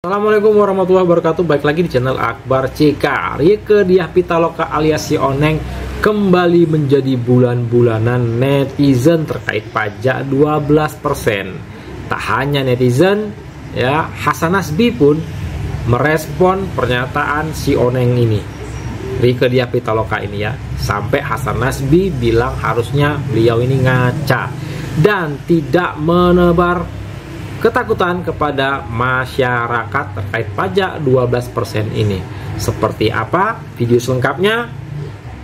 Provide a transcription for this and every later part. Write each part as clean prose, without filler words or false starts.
Assalamualaikum warahmatullahi wabarakatuh. Baik lagi di channel Akbar CK. Rieke Diah Pitaloka alias Si Oneng kembali menjadi bulan-bulanan netizen terkait pajak 12%. Tak hanya netizen, ya, Hasan Nasbi pun merespon pernyataan Si Oneng ini, Rieke Diah Pitaloka ini, ya. Sampai Hasan Nasbi bilang harusnya beliau ini ngaca dan tidak menebar ketakutan kepada masyarakat terkait pajak 12% ini. Seperti apa video selengkapnya?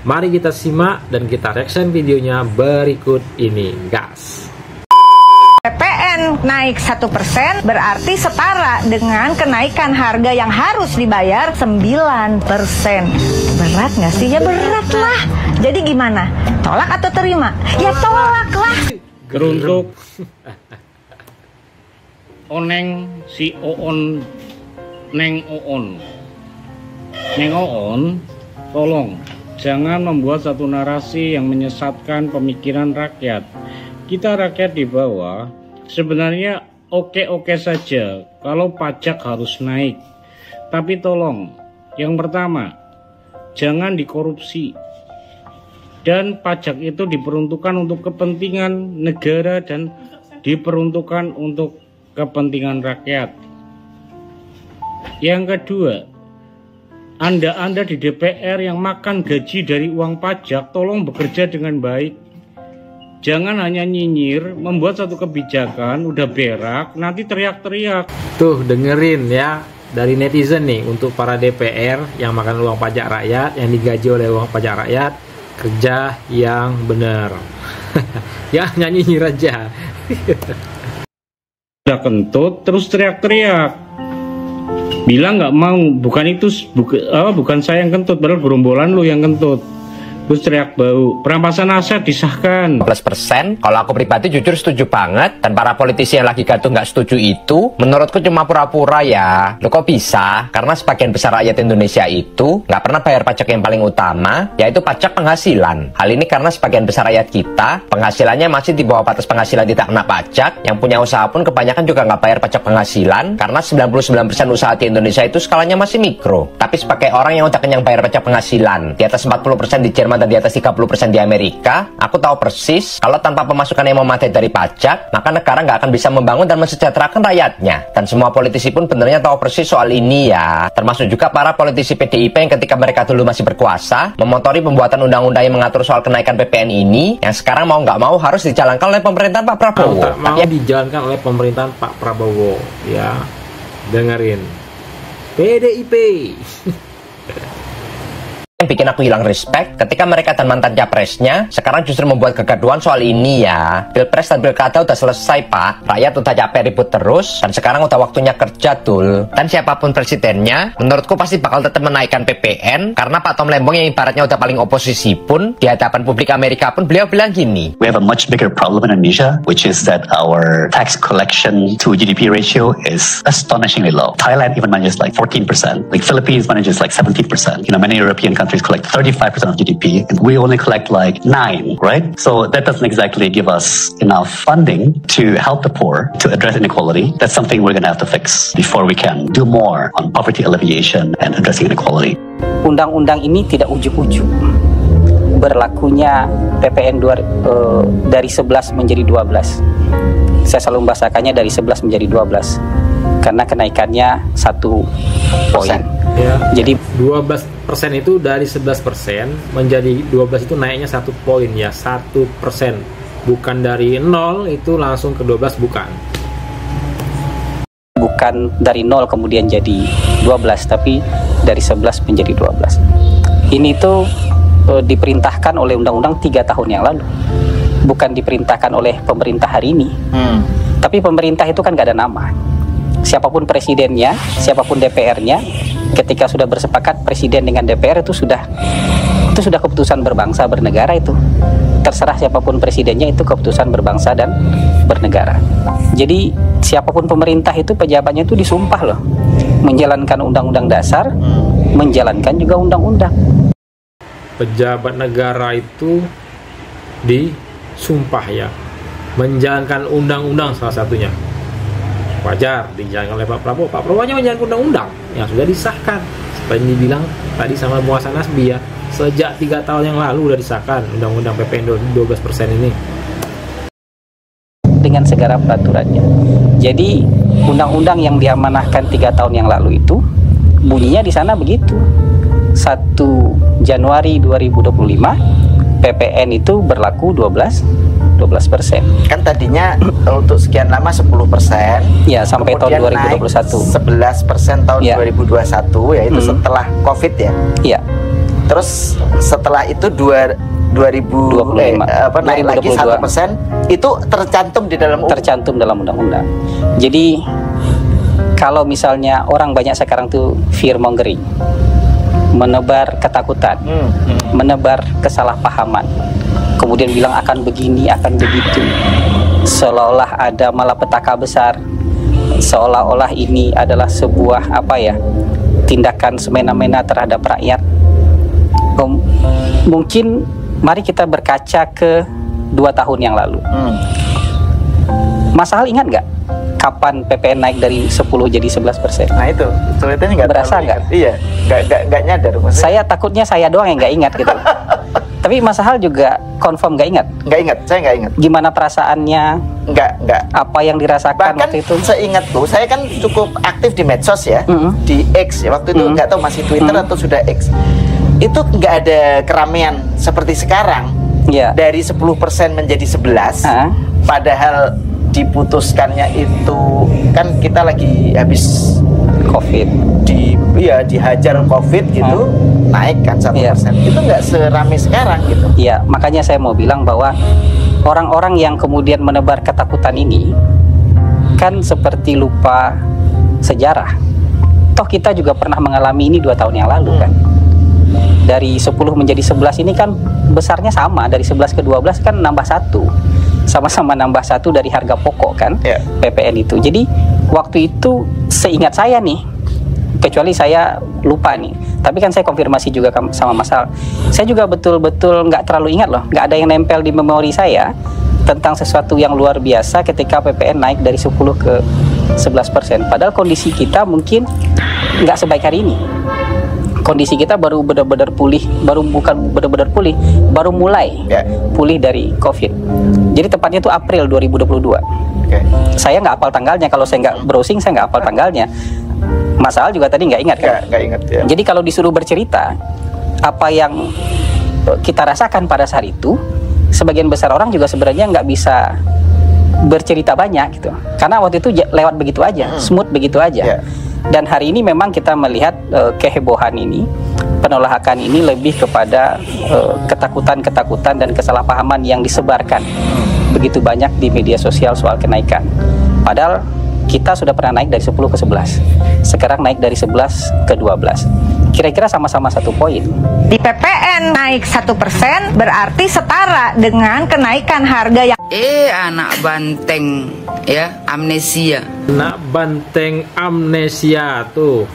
Mari kita simak dan kita reaction videonya berikut ini, guys. PPN naik 1% berarti setara dengan kenaikan harga yang harus dibayar 9%. Berat nggak sih? Ya berat lah. Jadi gimana? Tolak atau terima? Ya tolak lah. Teruntuk Oneng Si Oon Neng Oon. Neng Oon, tolong jangan membuat satu narasi yang menyesatkan pemikiran rakyat. Kita rakyat di bawah sebenarnya oke-oke saja kalau pajak harus naik. Tapi tolong, yang pertama, jangan dikorupsi. Dan pajak itu diperuntukkan untuk kepentingan negara dan diperuntukkan untuk kepentingan rakyat. Yang kedua, Anda di DPR yang makan gaji dari uang pajak, tolong bekerja dengan baik. Jangan hanya nyinyir, membuat satu kebijakan udah berak, nanti teriak-teriak. Tuh, dengerin ya dari netizen nih, untuk para DPR yang makan uang pajak rakyat, yang digaji oleh uang pajak rakyat, kerja yang benar. Ya, nyinyir aja. Udah kentut terus teriak-teriak, bilang nggak mau, bukan saya yang kentut, padahal gerombolan lu yang kentut. Terus teriak bau. Perampasan aset disahkan 12%. Kalau aku pribadi jujur setuju banget. Dan para politisi yang lagi gaduh nggak setuju itu, menurutku cuma pura-pura ya. Loh kok bisa? Karena sebagian besar rakyat Indonesia itu nggak pernah bayar pajak yang paling utama, yaitu pajak penghasilan. Hal ini karena sebagian besar rakyat kita penghasilannya masih di bawah batas penghasilan tidak kena pajak. Yang punya usaha pun kebanyakan juga nggak bayar pajak penghasilan, karena 99% usaha di Indonesia itu skalanya masih mikro. Tapi sebagai orang yang udah kenyang bayar pajak penghasilan di atas 40% di Jerman dan di atas 30% di Amerika, aku tahu persis kalau tanpa pemasukan yang memadai dari pajak, maka negara nggak akan bisa membangun dan mensejahterakan rakyatnya. Dan semua politisi pun benernya tahu persis soal ini ya. Termasuk juga para politisi PDIP yang ketika mereka dulu masih berkuasa, memotori pembuatan undang-undang yang mengatur soal kenaikan PPN ini, yang sekarang mau nggak mau harus dijalankan oleh pemerintahan Pak Prabowo. Mau dijalankan oleh pemerintahan Pak Prabowo, ya. Dengerin. PDIP. Yang bikin aku hilang respect ketika mereka dan mantan capresnya sekarang justru membuat kegaduhan soal ini ya. Pilpres dan pilkada udah selesai pak, rakyat udah capek ribut terus, dan sekarang udah waktunya kerja dul. Dan siapapun presidennya, menurutku pasti bakal tetap menaikkan PPN, karena Pak Tom Lembong yang ibaratnya udah paling oposisi pun di hadapan publik Amerika pun beliau bilang gini, we have a much bigger problem in Indonesia, which is that our tax collection to GDP ratio is astonishingly low. Thailand even manages like 14%, like Philippines manages like 17%. You know, many European countries collect 35% of GDP, and we only collect like 9%, right? So that doesn't exactly give us enough funding to help the poor, to address inequality. That's something we're going to have to fix before we can do more on poverty alleviation and addressing inequality. Undang-undang ini tidak ujuk-ujuk. Berlakunya PPN dari 11 menjadi 12. Saya selalu membahasakannya dari 11 menjadi 12. Karena kenaikannya 1 poin. Ya, jadi 12% itu dari 11% menjadi 12 itu naiknya 1 poin ya, 1%. Bukan dari 0 itu langsung ke 12, bukan. Bukan dari 0 kemudian jadi 12, tapi dari 11 menjadi 12. Ini tuh diperintahkan oleh undang-undang 3 tahun yang lalu. Bukan diperintahkan oleh pemerintah hari ini. Tapi pemerintah itu kan gak ada nama. Siapapun presidennya, siapapun DPR-nya, ketika sudah bersepakat presiden dengan DPR itu sudah keputusan berbangsa bernegara itu. Terserah siapapun presidennya, itu keputusan berbangsa dan bernegara. Jadi siapapun pemerintah itu pejabatnya itu disumpah loh, menjalankan undang-undang dasar, menjalankan juga undang-undang. Pejabat negara itu disumpah ya, menjalankan undang-undang salah satunya. wajar dijalankan oleh Pak Prabowo. Pak Prabowo hanya menjalankan undang-undang yang sudah disahkan. Seperti yang dibilang tadi sama Bu Hasan Nasbi ya, sejak 3 tahun yang lalu sudah disahkan undang-undang PPN 12% ini. Dengan segala peraturannya. Jadi undang-undang yang diamanahkan 3 tahun yang lalu itu bunyinya di sana begitu. 1 Januari 2025 PPN itu berlaku 12%. Kan tadinya untuk sekian lama 10%. Ya, sampai tahun 2021. 11% tahun Ya. 2021 yaitu setelah Covid ya. Iya. Terus setelah itu 2025 naik lagi 1%, itu tercantum di dalam Tercantum dalam undang-undang. Jadi kalau misalnya orang banyak sekarang tuh fear mongering, menebar ketakutan, menebar kesalahpahaman, kemudian bilang akan begini, akan begitu, seolah-olah ada malapetaka besar, seolah-olah ini adalah sebuah tindakan semena-mena terhadap rakyat. Mungkin mari kita berkaca ke 2 tahun yang lalu. Mas Hal ingat nggak kapan PPN naik dari 10 jadi 11%? Nah itu nggak berasa terlalu nggak? ingat. Iya, nggak nyadar. Maksudnya, Saya takutnya saya doang yang nggak ingat gitu. Tapi Mas Hal juga confirm nggak ingat? nggak ingat, saya nggak ingat. Gimana perasaannya? Nggak. Apa yang dirasakan Bahkan waktu itu? seingatku, saya kan cukup aktif di medsos ya, di X ya. Waktu itu nggak tahu masih Twitter atau sudah X. Itu nggak ada keramaian seperti sekarang. Ya. Dari 10% menjadi 11. Padahal diputuskannya itu kan kita lagi habis COVID. dihajar COVID gitu, naik kan 1%. Itu nggak seramai sekarang gitu. Iya, makanya saya mau bilang bahwa orang-orang yang kemudian menebar ketakutan ini kan seperti lupa sejarah. Toh kita juga pernah mengalami ini 2 tahun yang lalu kan. Dari 10 menjadi 11 ini kan besarnya sama, dari 11 ke 12 kan nambah 1. Sama-sama nambah 1 dari harga pokok kan, PPN itu. Jadi waktu itu seingat saya nih, kecuali saya lupa nih, tapi kan saya konfirmasi juga sama Mas Al, saya juga betul-betul nggak terlalu ingat loh, nggak ada yang nempel di memori saya tentang sesuatu yang luar biasa ketika PPN naik dari 10 ke 11%. Padahal kondisi kita mungkin nggak sebaik hari ini. Kondisi kita baru benar-benar pulih, baru mulai pulih dari COVID. Jadi tepatnya itu April 2022. Saya nggak hafal tanggalnya, kalau saya nggak browsing saya nggak hafal tanggalnya. Mas Al juga tadi nggak ingat kan? Nggak ingat ya. Jadi kalau disuruh bercerita apa yang kita rasakan pada saat itu, sebagian besar orang juga sebenarnya nggak bisa bercerita banyak gitu, karena waktu itu lewat begitu aja, smooth begitu aja. Dan hari ini memang kita melihat kehebohan ini, penolakan ini lebih kepada ketakutan-ketakutan dan kesalahpahaman yang disebarkan begitu banyak di media sosial soal kenaikan. Padahal kita sudah pernah naik dari 10 ke 11, sekarang naik dari 11 ke 12. Kira-kira sama-sama 1 poin. Di PPN naik 1% berarti setara dengan kenaikan harga yang anak banteng ya, amnesia. Anak banteng amnesia tuh.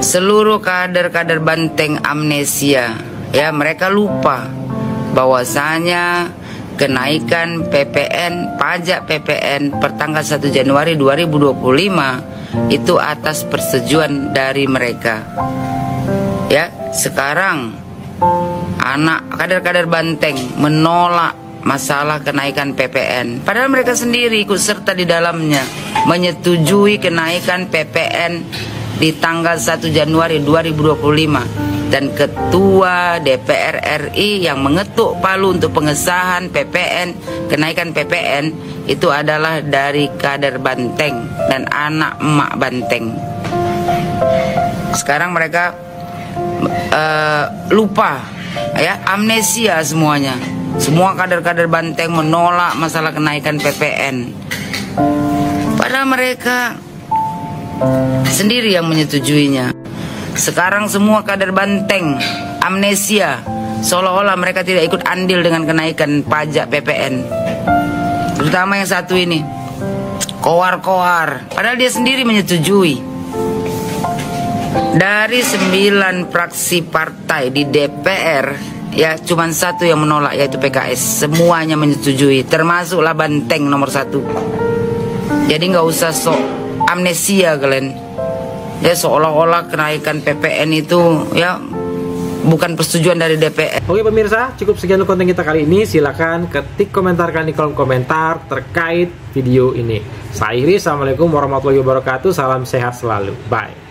Seluruh kader-kader banteng amnesia ya, mereka lupa bahwasanya kenaikan PPN, pajak PPN pertanggal 1 Januari 2025 itu atas persetujuan dari mereka. Ya, sekarang anak kader-kader banteng menolak masalah kenaikan PPN, padahal mereka sendiri ikut serta di dalamnya, menyetujui kenaikan PPN di tanggal 1 Januari 2025. Dan Ketua DPR RI yang mengetuk palu untuk pengesahan PPN, kenaikan PPN, itu adalah dari kader banteng dan anak emak banteng. Sekarang mereka lupa ya, amnesia semuanya. Semua kader-kader banteng menolak masalah kenaikan PPN, padahal mereka sendiri yang menyetujuinya. Sekarang semua kader banteng amnesia, seolah-olah mereka tidak ikut andil dengan kenaikan pajak PPN. Terutama yang satu ini, Kohar, padahal dia sendiri menyetujui. Dari 9 fraksi partai di DPR ya, cuma 1 yang menolak, yaitu PKS. Semuanya menyetujui, termasuklah banteng nomor 1. Jadi nggak usah sok amnesia kalian. Ya seolah-olah kenaikan PPN itu ya bukan persetujuan dari DPR. Oke pemirsa, cukup sekian konten kita kali ini. Silakan ketik komentar kalian di kolom komentar terkait video ini. Saya Iris, assalamualaikum warahmatullahi wabarakatuh. Salam sehat selalu. Bye.